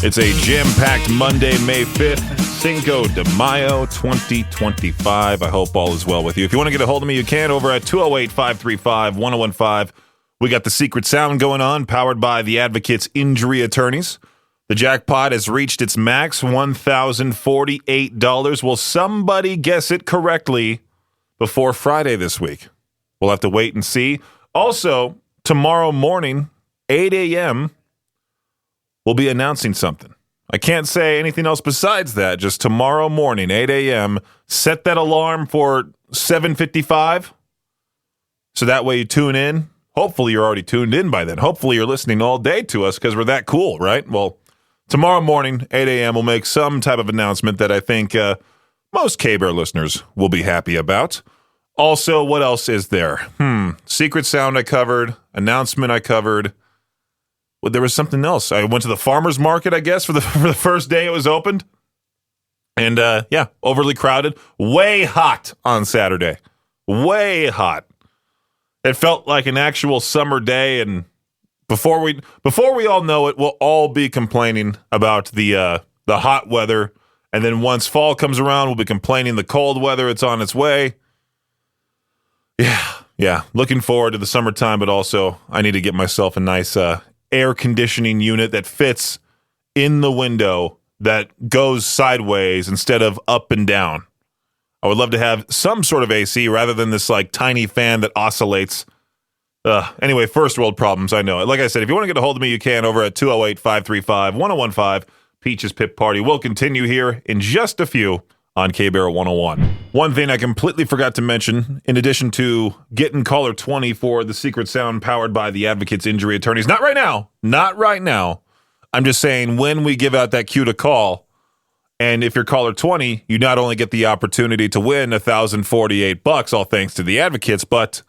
It's a jam-packed Monday, May 5th, Cinco de Mayo 2025. I hope all is well with you. If you want to get a hold of me, you can over at 208-535-1015. We got the secret sound going on, powered by the Advocates Injury Attorneys. The jackpot has reached its max, $1,048. Will somebody guess it correctly before Friday this week? We'll have to wait and see. Also, tomorrow morning, 8 a.m., we'll be announcing something. I can't say anything else besides that. Just tomorrow morning, 8 a.m., set that alarm for 7:55, so that way you tune in. Hopefully you're already tuned in by then. Hopefully you're listening all day to us because we're that cool, right? Well, tomorrow morning, 8 a.m., we'll make some type of announcement that I think most K-Bear listeners will be happy about. Also, what else is there? Secret sound I covered. Announcement I covered. Well, there was something else. I went to the farmer's market, I guess, for the first day it was opened. And, overly crowded. Way hot on Saturday. Way hot. It felt like an actual summer day, and before we all know it, we'll all be complaining about the hot weather. And then once fall comes around, we'll be complaining the cold weather. It's on its way. Yeah. Looking forward to the summertime, but also I need to get myself a nice air conditioning unit that fits in the window that goes sideways instead of up and down. I would love to have some sort of AC rather than this like tiny fan that oscillates. Anyway, first world problems, I know. Like I said, if you want to get a hold of me, you can over at 208-535-1015. Peaches Pip Party will continue here in just a few on K-Bear 101. One thing I completely forgot to mention, in addition to getting caller 20 for the secret sound powered by the Advocates Injury Attorneys, not right now. I'm just saying when we give out that cue to call, and if you're caller 20, you not only get the opportunity to win $1,048, all thanks to the Advocates, but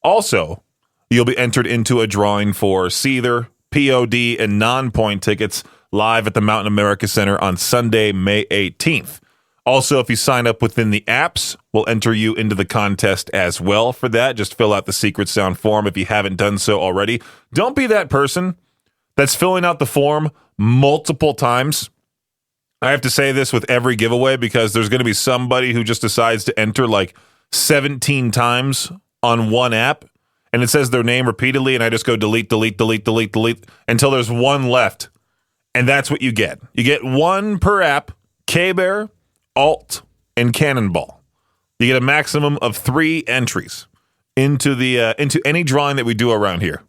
also you'll be entered into a drawing for Seether, POD, and non-point tickets live at the Mountain America Center on Sunday, May 18th. Also, if you sign up within the apps, we'll enter you into the contest as well for that. Just fill out the secret sound form if you haven't done so already. Don't be that person that's filling out the form multiple times. I have to say this with every giveaway because there's going to be somebody who just decides to enter like 17 times on one app, and it says their name repeatedly, and I just go delete until there's one left. And that's what you get. You get one per app, K-Bear, Alt, and Cannonball. You get a maximum of 3 entries into any drawing that we do around here.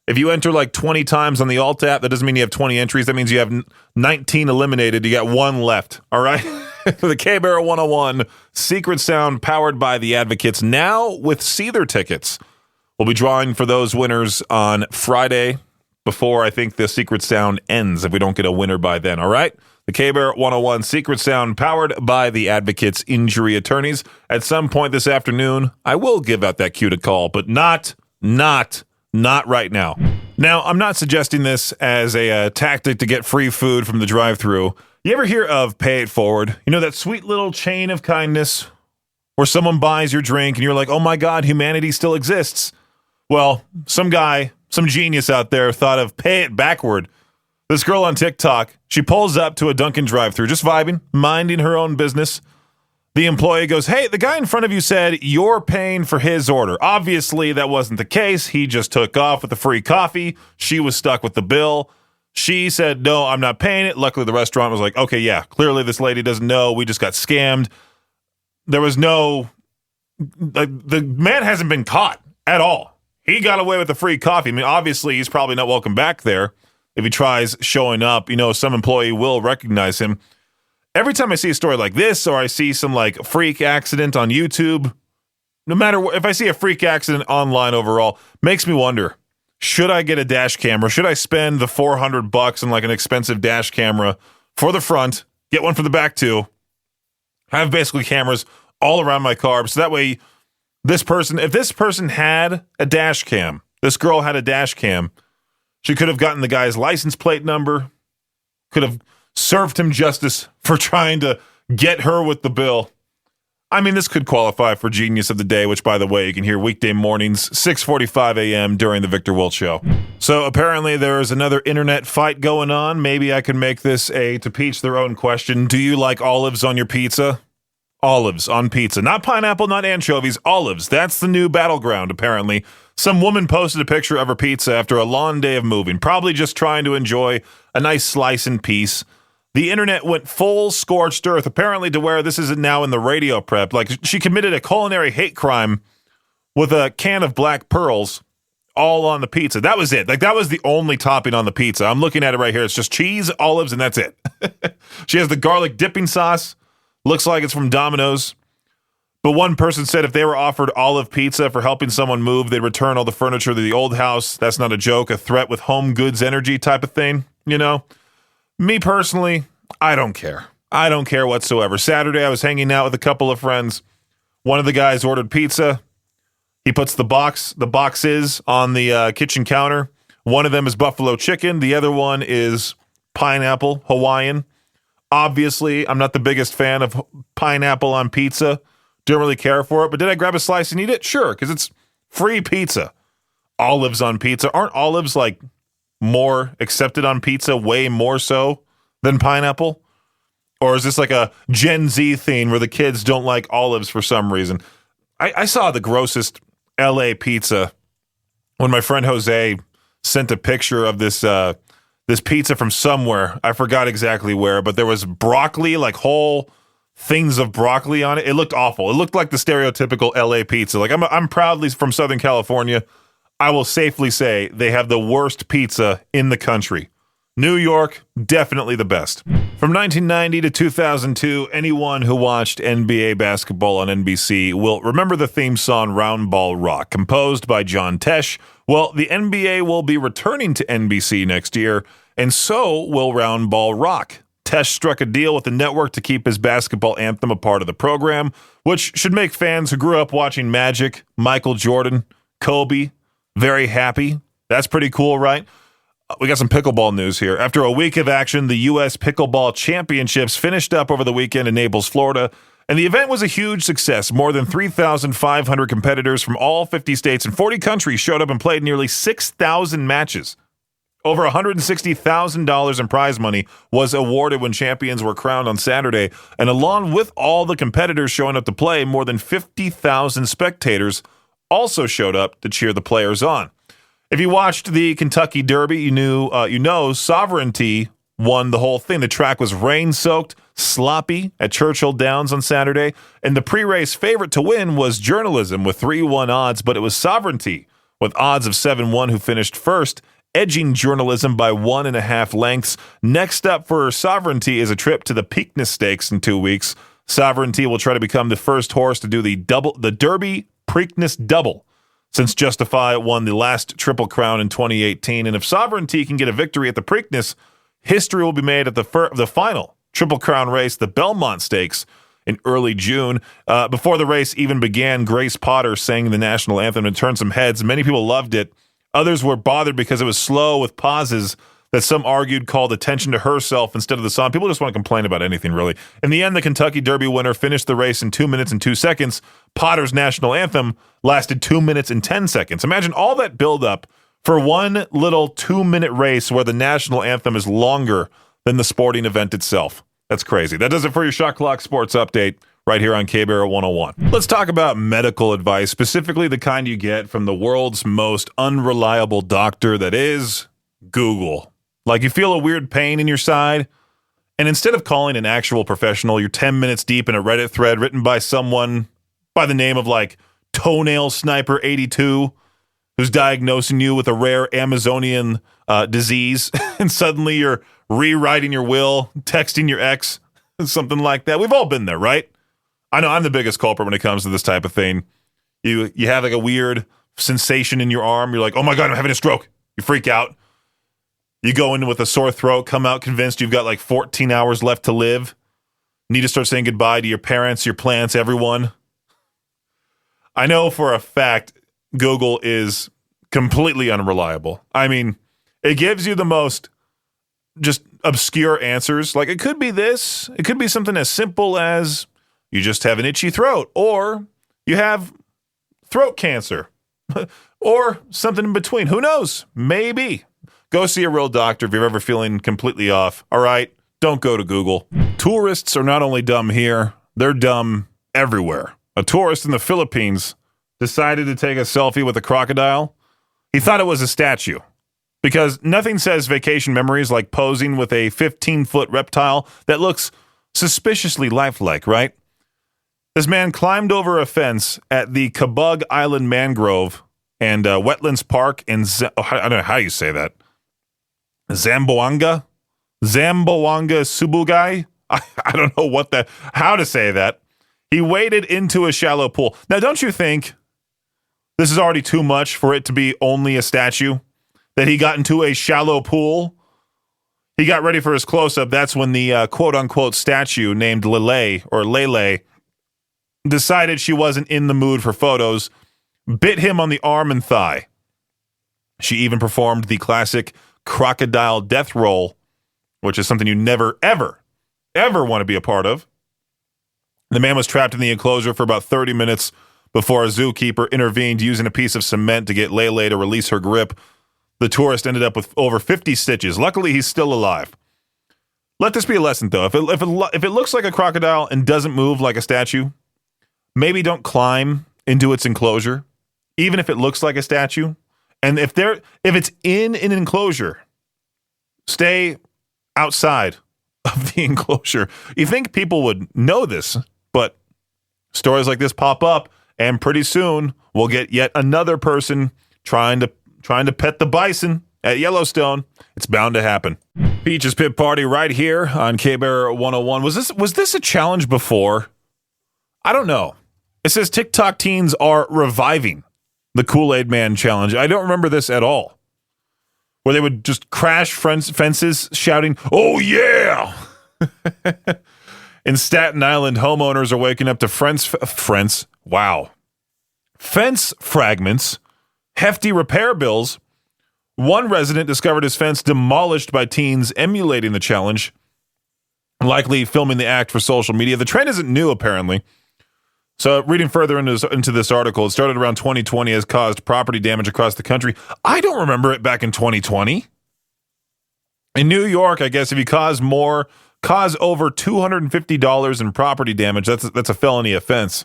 If you enter like 20 times on the Alt app, that doesn't mean you have 20 entries. That means you have 19 eliminated. You got 1 left. All right? For the K-Bear 101 secret sound powered by the Advocates, now with Seether tickets. We'll be drawing for those winners on Friday before I think the secret sound ends if we don't get a winner by then. All right? The K-Bear 101 secret sound powered by the Advocates Injury Attorneys. At some point this afternoon, I will give out that cue to call, but not right now. Now, I'm not suggesting this as a tactic to get free food from the drive-thru. You ever hear of Pay It Forward? You know, that sweet little chain of kindness where someone buys your drink and you're like, oh my God, humanity still exists. Well, some genius out there thought of Pay It Backward. This girl on TikTok, she pulls up to a Dunkin' drive-thru, just vibing, minding her own business. The employee goes, hey, the guy in front of you said you're paying for his order. Obviously, that wasn't the case. He just took off with the free coffee. She was stuck with the bill. She said, no, I'm not paying it. Luckily, the restaurant was like, okay, yeah, clearly this lady doesn't know. We just got scammed. There was the man hasn't been caught at all. He got away with the free coffee. I mean, obviously, he's probably not welcome back there. If he tries showing up, some employee will recognize him. Every time I see a story like this, or I see some like freak accident on YouTube, no matter what, if I see a freak accident online overall, makes me wonder, should I get a dash camera? Should I spend the $400 on like an expensive dash camera for the front, get one for the back too, have basically cameras all around my car, so that way if this person had a dash cam, this girl had a dash cam, she could have gotten the guy's license plate number, could have served him justice for trying to get her with the bill. I mean, this could qualify for Genius of the Day, which, by the way, you can hear weekday mornings, 6:45 a.m. during the Victor Wilt Show. So apparently there is another internet fight going on. Maybe I can make this a to each their own question. Do you like olives on your pizza? Olives on pizza. Not pineapple, not anchovies, olives. That's the new battleground, apparently. Some woman posted a picture of her pizza after a long day of moving, probably just trying to enjoy a nice slice in peace. The internet went full scorched earth, apparently to where this isn't now in the radio prep. Like, she committed a culinary hate crime with a can of black pearls all on the pizza. That was it. Like, that was the only topping on the pizza. I'm looking at it right here. It's just cheese, olives, and that's it. She has the garlic dipping sauce. Looks like it's from Domino's. But one person said if they were offered olive pizza for helping someone move, they'd return all the furniture to the old house. That's not a joke, a threat with home goods energy type of thing, you know? Me personally, I don't care. I don't care whatsoever. Saturday, I was hanging out with a couple of friends. One of the guys ordered pizza. He puts the boxes on the kitchen counter. One of them is buffalo chicken. The other one is pineapple, Hawaiian. Obviously, I'm not the biggest fan of pineapple on pizza. Don't really care for it. But did I grab a slice and eat it? Sure, because it's free pizza. Olives on pizza. Aren't olives like more accepted on pizza, way more so than pineapple? Or is this like a Gen Z thing where the kids don't like olives for some reason? I saw the grossest LA pizza when my friend Jose sent a picture of this pizza from somewhere. I forgot exactly where, but there was broccoli, like whole things of broccoli on it. It looked awful. It looked like the stereotypical LA pizza. Like, I'm proudly from Southern California. I will safely say they have the worst pizza in the country. New York, definitely the best. From 1990 to 2002, anyone who watched NBA basketball on NBC will remember the theme song Round Ball Rock, composed by John Tesh. Well, the NBA will be returning to NBC next year, and so will Round Ball Rock. Tesh struck a deal with the network to keep his basketball anthem a part of the program, which should make fans who grew up watching Magic, Michael Jordan, Kobe very happy. That's pretty cool, right? We got some pickleball news here. After a week of action, the U.S. Pickleball Championships finished up over the weekend in Naples, Florida, and the event was a huge success. More than 3,500 competitors from all 50 states and 40 countries showed up and played nearly 6,000 matches. Over $160,000 in prize money was awarded when champions were crowned on Saturday, and along with all the competitors showing up to play, more than 50,000 spectators also showed up to cheer the players on. If you watched the Kentucky Derby, you know Sovereignty won the whole thing. The track was rain-soaked, sloppy at Churchill Downs on Saturday, and the pre-race favorite to win was Journalism with 3-1 odds, but it was Sovereignty with odds of 7-1 who finished first, edging Journalism by 1.5 lengths. Next up for Sovereignty is a trip to the Preakness Stakes in 2 weeks. Sovereignty will try to become the first horse to do the Derby Preakness Double, since Justify won the last Triple Crown in 2018. And if Sovereignty can get a victory at the Preakness, history will be made at the final Triple Crown race, the Belmont Stakes, in early June. Before the race even began, Grace Potter sang the national anthem and turned some heads. Many people loved it. Others were bothered because it was slow with pauses that some argued called attention to herself instead of the song. People just want to complain about anything, really. In the end, the Kentucky Derby winner finished the race in 2 minutes and 2 seconds. Potter's national anthem lasted 2 minutes and 10 seconds. Imagine all that buildup for one little 2-minute race where the national anthem is longer than the sporting event itself. That's crazy. That does it for your Shot Clock Sports Update right here on KBAR 101. Let's talk about medical advice, specifically the kind you get from the world's most unreliable doctor, that is Google. Like, you feel a weird pain in your side, and instead of calling an actual professional, you're 10 minutes deep in a Reddit thread written by someone by the name of, like, Toenail Sniper 82, who's diagnosing you with a rare Amazonian disease, and suddenly you're rewriting your will, texting your ex, something like that. We've all been there, right? I know I'm the biggest culprit when it comes to this type of thing. You have like a weird sensation in your arm. You're like, oh my God, I'm having a stroke. You freak out. You go in with a sore throat, come out convinced you've got like 14 hours left to live. Need to start saying goodbye to your parents, your plants, everyone. I know for a fact Google is completely unreliable. I mean, it gives you the most just obscure answers. Like, it could be this. It could be something as simple as You just have an itchy throat, or you have throat cancer, or something in between. Who knows? Maybe. Go see a real doctor if you're ever feeling completely off. All right? Don't go to Google. Tourists are not only dumb here, they're dumb everywhere. A tourist in the Philippines decided to take a selfie with a crocodile. He thought it was a statue because nothing says vacation memories like posing with a 15-foot reptile that looks suspiciously lifelike, right? This man climbed over a fence at the Cabug Island Mangrove and Wetlands Park in, I don't know how you say that, Zamboanga Subugai? I don't know how to say that. He waded into a shallow pool. Now, don't you think this is already too much for it to be only a statue? That he got into a shallow pool? He got ready for his close-up. That's when the quote-unquote statue named Lele decided she wasn't in the mood for photos, bit him on the arm and thigh. She even performed the classic crocodile death roll, which is something you never, ever want to be a part of. The man was trapped in the enclosure for about 30 minutes before a zookeeper intervened using a piece of cement to get Lele to release her grip. The tourist ended up with over 50 stitches. Luckily, he's still alive. Let this be a lesson, though. If it looks like a crocodile and doesn't move like a statue, maybe don't climb into its enclosure, even if it looks like a statue. And if it's in an enclosure, stay outside of the enclosure. You think people would know this, but stories like this pop up, and pretty soon we'll get yet another person trying to pet the bison at Yellowstone. It's bound to happen. Peach's Pit Party right here on K-Bear 101. Was this a challenge before? I don't know. It says TikTok teens are reviving the Kool-Aid Man challenge. I don't remember this at all. Where they would just crash fences shouting, "Oh yeah!" In Staten Island, homeowners are waking up to fence fragments, hefty repair bills. One resident discovered his fence demolished by teens emulating the challenge, likely filming the act for social media. The trend isn't new, apparently. So reading further into this article, it started around 2020, has caused property damage across the country. I don't remember it back in 2020. In New York, I guess if you cause over $250 in property damage, that's a felony offense.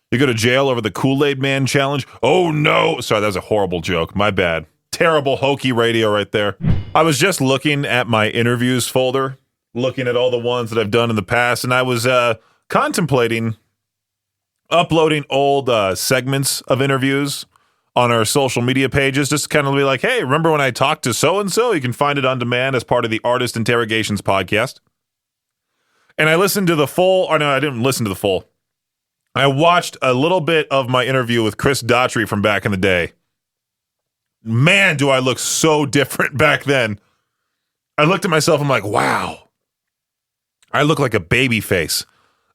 You go to jail over the Kool-Aid Man challenge. Oh no. Sorry, that was a horrible joke. My bad. Terrible hokey radio right there. I was just looking at my interviews folder, looking at all the ones that I've done in the past, and I was contemplating uploading old segments of interviews on our social media pages, just to kind of be like, hey, remember when I talked to so-and-so? You can find it on demand as part of the Artist Interrogations podcast. And I listened to the full, or no, I didn't listen to the full. I watched a little bit of my interview with Chris Daughtry from back in the day. Man, do I look so different back then. I looked at myself, I'm like, wow. I look like a baby face.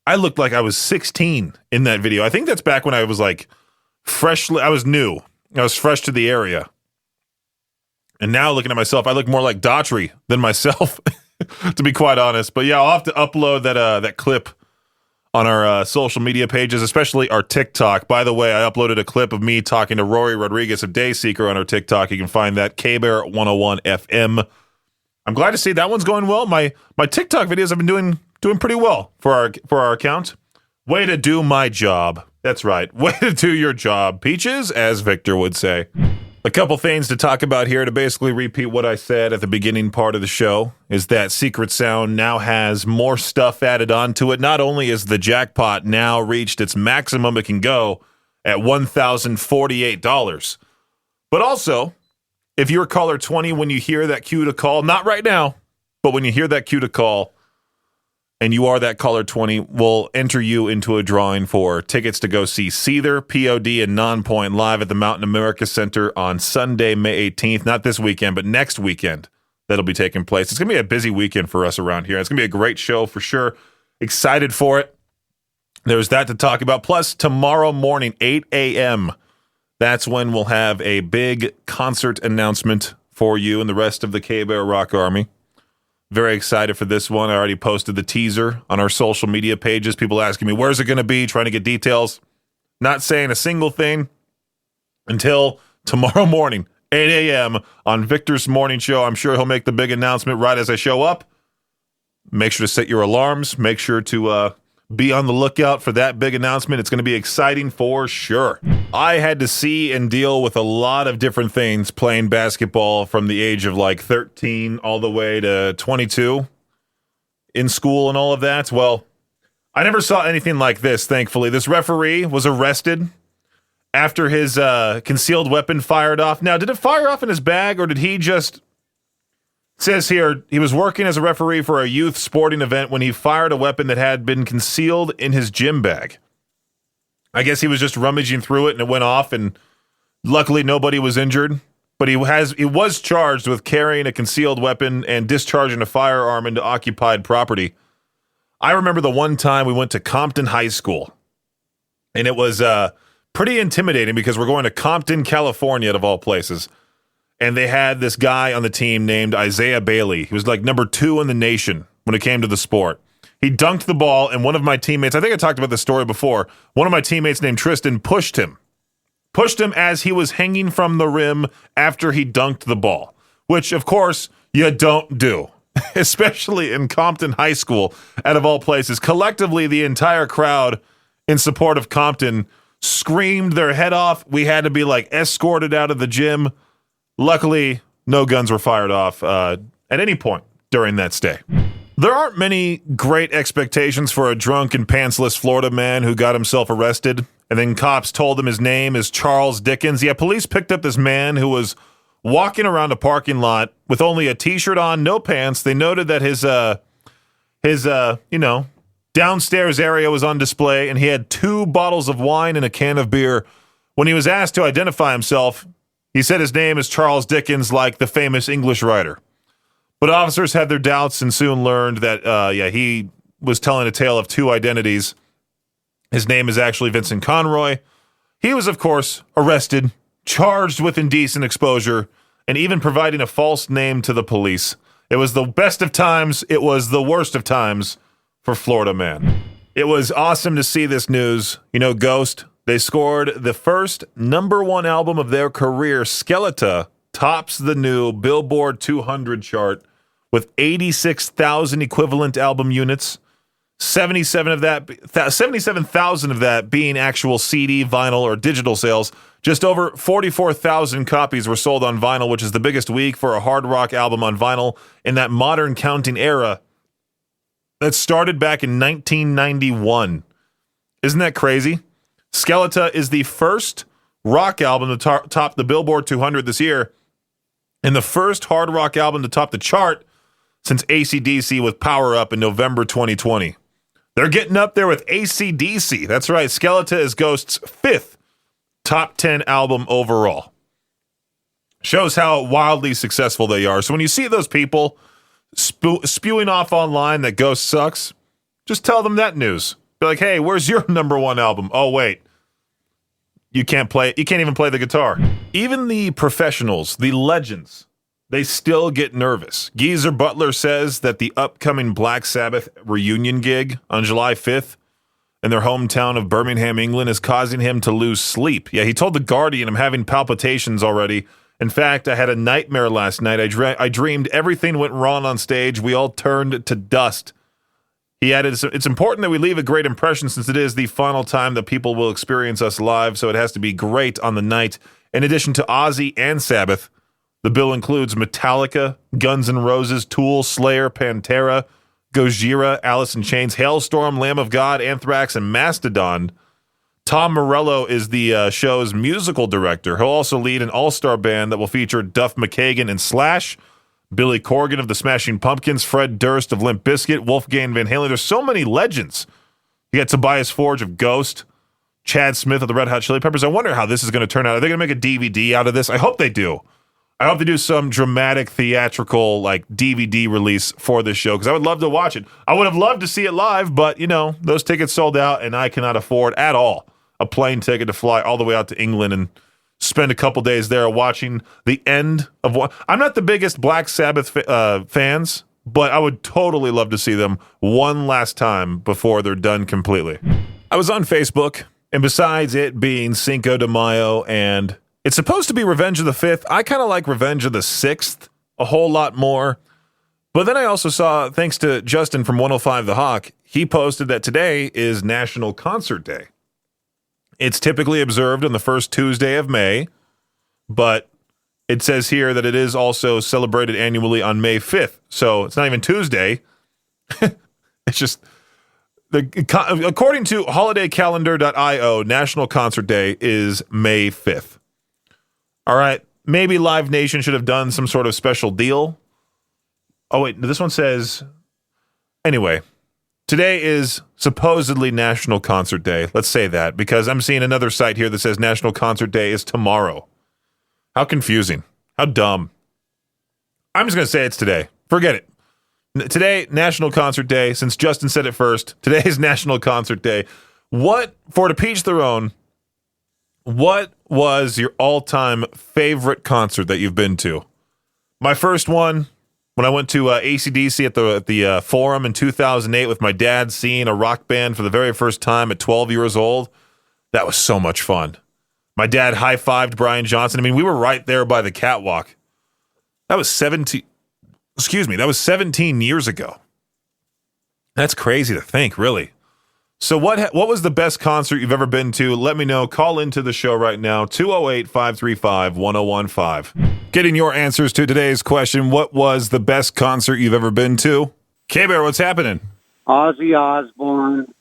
I looked like I was 16 in that video. I think that's back when I was like I was new. I was fresh to the area. And now looking at myself, I look more like Daughtry than myself, to be quite honest. But yeah, I'll have to upload that clip on our social media pages, especially our TikTok. By the way, I uploaded a clip of me talking to Rory Rodriguez of Dayseeker on our TikTok. You can find that, K-Bear 101 FM. I'm glad to see that one's going well. My TikTok videos have been doing pretty well for our account. Way to do my job. That's right. Way to do your job, Peaches, as Victor would say. A couple things to talk about here to basically repeat what I said at the beginning part of the show is that Secret Sound now has more stuff added onto it. Not only is the jackpot now reached its maximum it can go at $1,048, but also, if you're caller 20 when you hear that cue to call, not right now, but when you hear that cue to call, and you are that caller 20, we'll enter you into a drawing for tickets to go see Seether, POD, and Nonpoint live at the Mountain America Center on Sunday, May 18th. Not this weekend, but next weekend that'll be taking place. It's going to be a busy weekend for us around here. It's going to be a great show for sure. Excited for it. There's that to talk about. Plus, tomorrow morning, 8 a.m., that's when we'll have a big concert announcement for you and the rest of the K-Bear Rock Army. Very excited for this one. I already posted the teaser on our social media pages. People asking me, where's it going to be? Trying to get details. Not saying a single thing until tomorrow morning, 8 a.m. on Victor's Morning Show. I'm sure he'll make the big announcement right as I show up. Make sure to set your alarms. Make sure to be on the lookout for that big announcement. It's going to be exciting for sure. I had to see and deal with a lot of different things playing basketball from the age of like 13 all the way to 22 in school and all of that. Well, I never saw anything like this, thankfully. This referee was arrested after his concealed weapon fired off. Now, did it fire off in his bag, or did he just... It says here, he was working as a referee for a youth sporting event when he fired a weapon that had been concealed in his gym bag. I guess he was just rummaging through it and it went off, and luckily nobody was injured. But he was charged with carrying a concealed weapon and discharging a firearm into occupied property. I remember the one time we went to Compton High School, and it was pretty intimidating because we're going to Compton, California, out of all places. And they had this guy on the team named Isaiah Bailey. He was like number 2 in the nation when it came to the sport. He dunked the ball, and one of my teammates, I think I talked about this story before, one of my teammates named Tristan pushed him as he was hanging from the rim after he dunked the ball, which, of course, you don't do, especially in Compton High School, out of all places. Collectively, the entire crowd in support of Compton screamed their head off. We had to be like escorted out of the gym. Luckily, no guns were fired off at any point during that stay. There aren't many great expectations for a drunk and pantsless Florida man who got himself arrested, and then cops told him his name is Charles Dickens. Yeah, police picked up this man who was walking around a parking lot with only a t-shirt on, no pants. They noted that his downstairs area was on display, and he had 2 bottles of wine and a can of beer. When he was asked to identify himself, he said his name is Charles Dickens, like the famous English writer. But officers had their doubts and soon learned that, he was telling a tale of 2 identities. His name is actually Vincent Conroy. He was, of course, arrested, charged with indecent exposure, and even providing a false name to the police. It was the best of times. It was the worst of times for Florida man. It was awesome to see this news. You know, Ghost, they scored the first #1 album of their career. Skeleton tops the new Billboard 200 chart with 86,000 equivalent album units. 77,000 of that being actual CD, vinyl, or digital sales. Just over 44,000 copies were sold on vinyl, which is the biggest week for a hard rock album on vinyl in that modern counting era that started back in 1991. Isn't that crazy? Skeleton is the first rock album to top the Billboard 200 this year, and the first hard rock album to top the chart since AC/DC with Power Up in November 2020. They're getting up there with AC/DC. That's right. Skeleton is Ghost's 5th top 10 album overall. Shows how wildly successful they are. So when you see those people spewing off online that Ghost sucks, just tell them that news. Be like, hey, where's your #1 album? Oh, wait. You can't even play the guitar. Even the professionals, the legends, they still get nervous. Geezer Butler says that the upcoming Black Sabbath reunion gig on July 5th in their hometown of Birmingham, England, is causing him to lose sleep. Yeah, he told The Guardian, I'm having palpitations already. In fact, I had a nightmare last night. I dreamed everything went wrong on stage. We all turned to dust. He added, it's important that we leave a great impression since it is the final time that people will experience us live, so it has to be great on the night. In addition to Ozzy and Sabbath, the bill includes Metallica, Guns N' Roses, Tool, Slayer, Pantera, Gojira, Alice in Chains, Hailstorm, Lamb of God, Anthrax, and Mastodon. Tom Morello is the show's musical director. He'll also lead an all-star band that will feature Duff McKagan and Slash, Billy Corgan of the Smashing Pumpkins, Fred Durst of Limp Bizkit, Wolfgang Van Halen. There's so many legends. You got Tobias Forge of Ghost, Chad Smith of the Red Hot Chili Peppers. I wonder how this is going to turn out. Are they going to make a DVD out of this? I hope they do. I hope they do some dramatic theatrical like DVD release for this show because I would love to watch it. I would have loved to see it live, but you know, those tickets sold out and I cannot afford at all a plane ticket to fly all the way out to England and spend a couple days there watching the end of what I'm not the biggest Black Sabbath fans. but I would totally love to see them one last time before they're done completely. I was on Facebook, and besides it being Cinco de Mayo and it's supposed to be Revenge of the 5th, I kind of like Revenge of the 6th a whole lot more. But then I also saw, thanks to Justin from 105 The Hawk, he posted that today is National Concert Day. It's typically observed on the first Tuesday of May, but it says here that it is also celebrated annually on May 5th. So it's not even Tuesday. It's just, according to holidaycalendar.io, National Concert Day is May 5th. All right, maybe Live Nation should have done some sort of special deal. Oh, wait, this one says, anyway, today is supposedly National Concert Day. Let's say that, because I'm seeing another site here that says National Concert Day is tomorrow. How confusing. How dumb. I'm just going to say it's today. Forget it. Today, National Concert Day, since Justin said it first, today is National Concert Day. For to each their own, what was your all-time favorite concert that you've been to? My first one, when I went to AC/DC at the Forum in 2008 with my dad, seeing a rock band for the very first time at 12 years old, that was so much fun. My dad high-fived Brian Johnson. I mean, we were right there by the catwalk. That was 17 years ago. That's crazy to think, really. So what was the best concert you've ever been to? Let me know. Call into the show right now, 208-535-1015. Getting your answers to today's question, what was the best concert you've ever been to? K-Bear, what's happening? Ozzy Osbourne,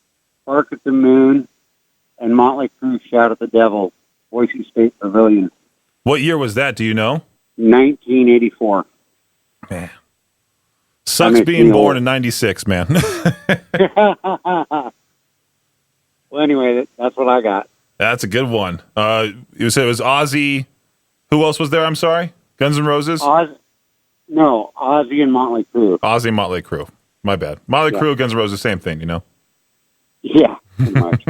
Bark at the Moon, and Motley Crue, Shout at the Devil, Boise State Pavilion. What year was that? Do you know? 1984. Man. Sucks being born in 96, man. Well, anyway, that's what I got. That's a good one. You said it was Ozzy. Who else was there? I'm sorry? Guns N' Roses? Ozzy and Motley Crue. Ozzy and Motley Crue. My bad. Motley Crue, Guns N' Roses, same thing, you know? Yeah, pretty much.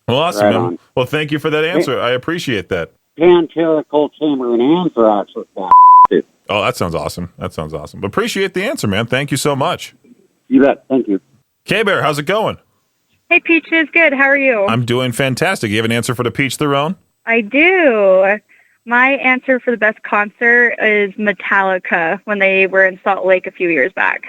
Well, awesome, right man. on. Well, thank you for that answer. I appreciate that. Pantera, Cold Chamber, and Anthrax with that, too. Oh, that sounds awesome. Appreciate the answer, man. Thank you so much. You bet. Thank you. K-Bear, how's it going? Hey, Peaches. Good. How are you? I'm doing fantastic. You have an answer for the Peach their own? I do. My answer for the best concert is Metallica when they were in Salt Lake a few years back.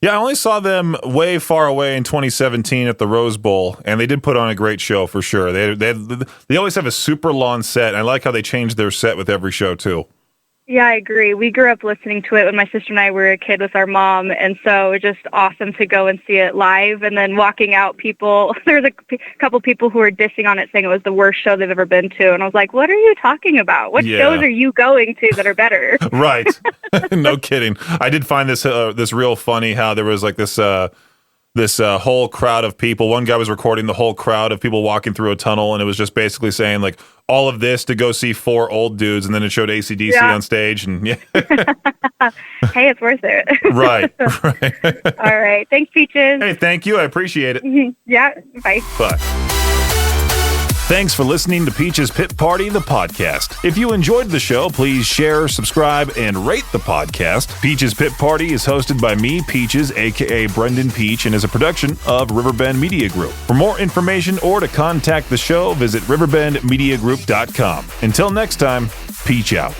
Yeah, I only saw them way far away in 2017 at the Rose Bowl, and they did put on a great show for sure. They always have a super long set, and I like how they change their set with every show, too. Yeah, I agree. We grew up listening to it when my sister and I were a kid with our mom, and so it was just awesome to go and see it live. And then walking out, there was a couple people who were dissing on it, saying it was the worst show they've ever been to. And I was like, what are you talking about? What shows are you going to that are better? Right. No kidding. I did find this real funny, how there was like this whole crowd of people. One guy was recording the whole crowd of people walking through a tunnel, and it was just basically saying, like, all of this to go see 4 old dudes, and then it showed AC/DC on stage. And Hey, it's worth it. Right. All right. Thanks, Peaches. Hey, thank you. I appreciate it. Yeah, bye. Bye. Thanks for listening to Peach's Pit Party, the podcast. If you enjoyed the show, please share, subscribe, and rate the podcast. Peach's Pit Party is hosted by me, Peaches, a.k.a. Brendan Peach, and is a production of Riverbend Media Group. For more information or to contact the show, visit riverbendmediagroup.com. Until next time, Peach out.